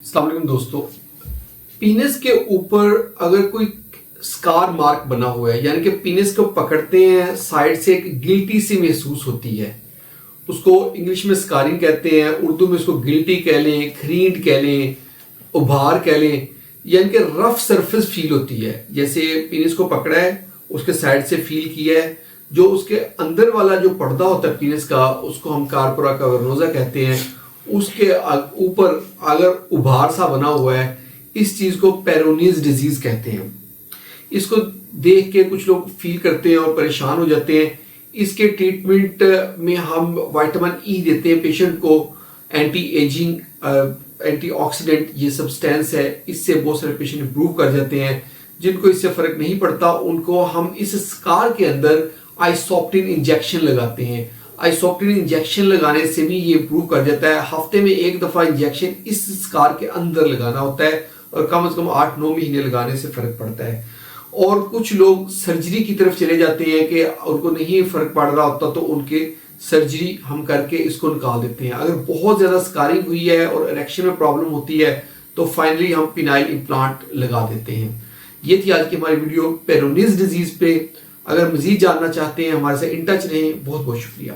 अस्सलाम वालेकुम दोस्तों। पीनस के ऊपर अगर कोई स्कार मार्क बना हुआ है, यानी कि पीनस को पकड़ते हैं साइड से एक गिल्टी सी महसूस होती है, उसको इंग्लिश में स्कारिंग कहते हैं, उर्दू में उसको गिल्टी कह लें, खरींट कह लें, उभार कह लें, यानी कि रफ सरफेस फील होती है। जैसे पीनस को पकड़ा है, उसके साइड से फील किया है, जो उसके अंदर वाला जो पर्दा होता है पीनस का, उसको हम कार्पोरा कैवर्नोसा कहते हैं, उसके ऊपर अगर उभार सा बना हुआ है, इस चीज को पेरोनीज डिजीज कहते हैं। इसको देख के कुछ लोग फील करते हैं और परेशान हो जाते हैं। इसके ट्रीटमेंट में हम विटामिन ई देते हैं पेशेंट को, एंटी एजिंग एंटीऑक्सीडेंट ये सब्सटेंस है, इससे बहुत सारे पेशेंट इंप्रूव कर जाते हैं। जिनको इससे फर्क नहीं पड़ता उनको हम इस स्कार के अंदर आइसोप्टिन इंजेक्शन लगाते हैं। आइसोप्टिन इंजेक्शन लगाने से भी ये इंप्रूव कर जाता है। हफ्ते में एक दफा इंजेक्शन इस स्कार के अंदर लगाना होता है और कम से कम 8-9 महीने लगाने से फर्क पड़ता है। और कुछ लोग सर्जरी की तरफ चले जाते हैं कि उनको नहीं फर्क पड़ रहा होता, तो उनके सर्जरी हम करके इसको निकाल देते हैं। अगर बहुत ज्यादा स्कारिंग हुई है और इरेक्शन में प्रॉब्लम होती है तो फाइनली हम पिनाइल इम्प्लांट लगा देते हैं। ये थी आज की हमारी वीडियो पेरोनीज डिजीज पे। अगर मजीद जानना चाहते हैं हमारे साथ इन टच रहें। बहुत बहुत शुक्रिया।